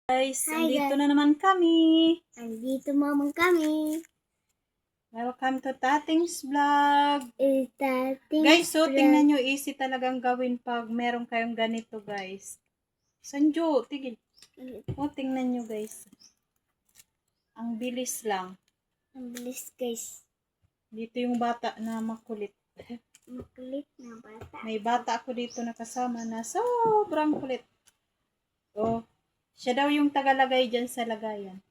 Guys, Hi, andito guys. na naman kami. Andito naman kami. Welcome to Tating's Vlog. Itating Guys, so tingnan nyo, easy talagang gawin pag meron kayong ganito, guys. Sanjo, tigil. O, tingnan nyo, guys. Ang bilis lang. Ang bilis, guys. Dito yung bata na makulit. Makulit na bata. May bata ako dito na kasama na sobrang kulit. Oh, siya daw yung tagalagay dyan sa lagayan.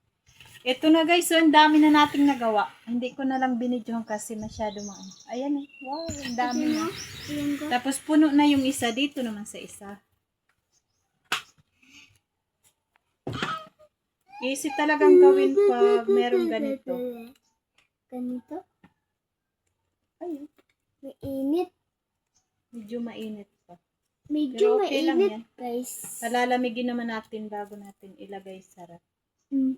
Ito na guys, so ang dami na nating nagawa. Hindi ko na lang binidyohan kasi masyado maano. Ayan eh, wow, ang dami na. Tapos puno na yung isa dito naman sa isa. Easy talagang gawin pag merong ganito. Ganito? Ayun, Mainit. medyo mainit pa. Medyo Pero okay lang mainit, yan. guys. Palalamigin naman natin bago natin ilagay sa ref.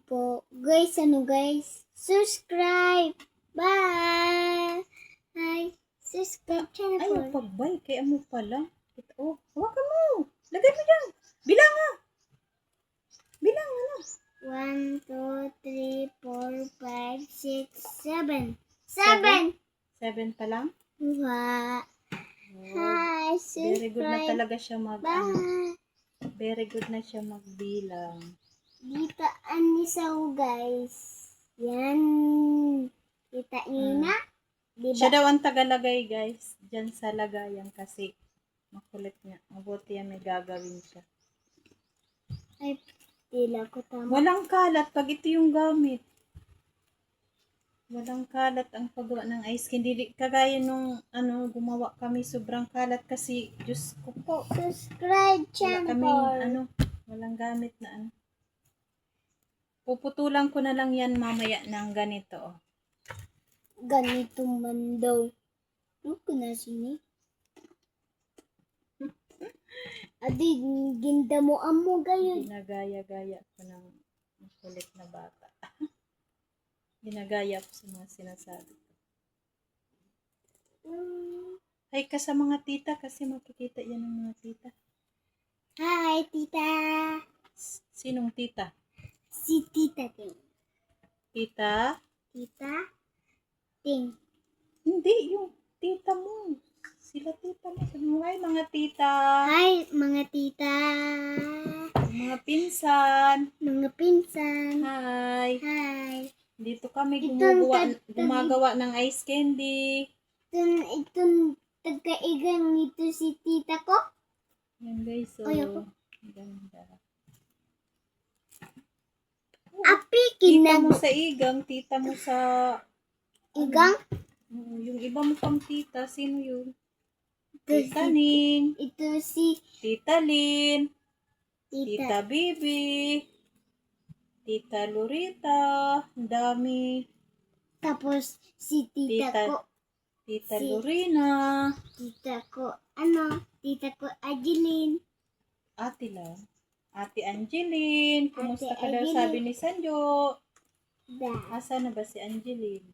Po. Guys, guys? Subscribe! Bye! Hi! Subscribe channel ko. Ayaw pagbay, kaya mo pala. Oh, hawakan mo. Lagay mo dyan. Bilang nga. Bilang ano. 1, 2, 3, 4, 5, 6, 7. 7! 7 pa lang? Wow. Hi, Very good na subscribe. talaga siya Bye. Very good na siya magbilang. Dito ang isaw, guys. Yan. Kita niyo na? Diba? Siya daw ang tagalagay, guys. Diyan sa lagayan kasi makulit niya. Mabuti yan may gagawin siya. Ay, tila ko tama. Walang kalat pag ito yung gamit. Walang kalat ang paggawa ng ice candy. Hindi kagaya nung gumawa kami sobrang kalat kasi Diyos ko po. Subscribe Wala channel kaming ko. walang gamit na Puputulan ko na lang yan mamaya ng ganito. Oh. Ganito man daw. Look na sini. Adi, ginda mo amo gayon. Ginagaya-gaya ko ng kulit na bata. Ginagaya ko sa mga sinasabi ko. Hi ka sa mga tita kasi makikita yan ng mga tita. Hi, tita. Sinong tita? Si Tita Ting. Tita? Tita Ting. Hindi, yung tita mo. Sila tita mo. Sabi mo, hi mga tita. Hi, mga tita. Mga pinsan. Mga pinsan. Hi. Hi. Dito kami Itong gumagawa ng ice candy. Itong taga-igang nito si tita ko. Yan guys, so. Ay, ako. Ganda. Api, Tita mo sa igang, tita mo sa... Igang? Yung iba mo pang tita, sino yun? Ito Tita Ning. Ito si Tita Lynn. Tita tita. Bibi. Tita Lorita. Ang dami. Tapos si tita ko. Tita Lorena. Tita ko, tita ko Adeline. Ate lang. Ate Angeline. Kumusta Ate ka daw Angeline. sabi ni Sanjo? Da. Asa na ba si Angeline?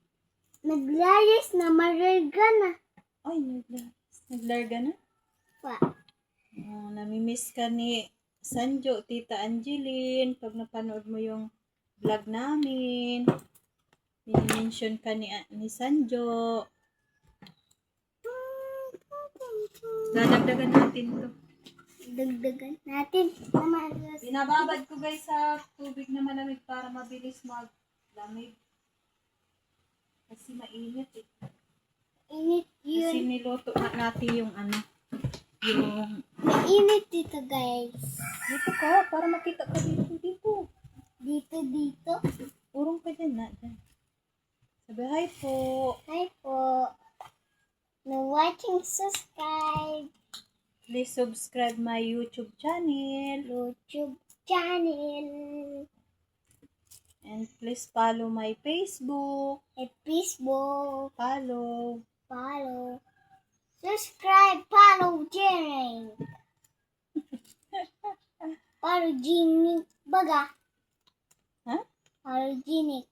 Naglayas na marerga na. Ay, naglarga na? Pa. Namimiss ka ni Sanjo, Tita Angeline. Pag napanood mo yung vlog namin, minimension ka ni Sanjo. Dadagdagan natin to. Dagdagan natin. Binababad ko guys sa tubig na malamig para mabilis maglamig. Kasi mainit eh. Init Kasi yun. niluto natin yung yung Mainit dito, guys. dito ka para makita ka dito. Dito. Urong ka dyan na. Dyan. Sabi hi po. Hi po. No watching, subscribe. Please subscribe my YouTube channel. YouTube channel. And please follow my Facebook. At Facebook. Follow. Subscribe, follow, Jenny. Follow Jenny Baga. Ha? Follow Jenny.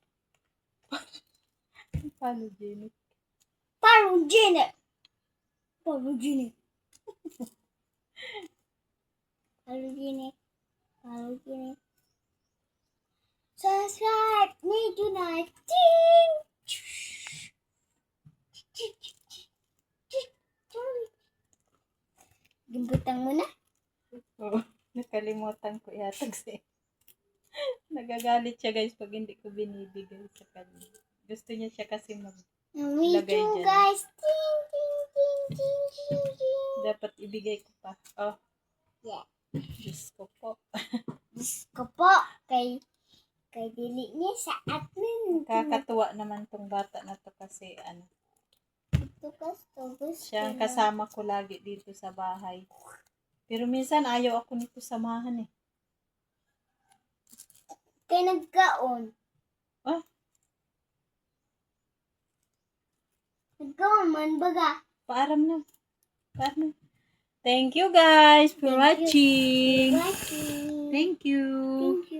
Follow Jenny. Follow Jenny. Follow Jenny. Follow Jenny. Nakalimutan ko ihatag sa'yo. Nagagalit siya guys pag hindi ko binibigay sa kanya. Gusto niya siya kasi Me Lagay too, dyan. guys. Ting, ting, ting, ting, ting, ting. dapat ibigay ko pa. Oh, Yeah. Diyos ko po. Diyos ko po. Kay dili niya sa atin. Kakatuwa naman tong bata na to kasi Ito gusto siya ang na. kasama ko lagi dito sa bahay. Pero minsan ayaw ako nito samahan eh. Kay nagkaon. Oh, Nagkaon man baga. paaram na. Paaram na. Thank you guys for Thank you. watching. Watching. Thank you. Thank you.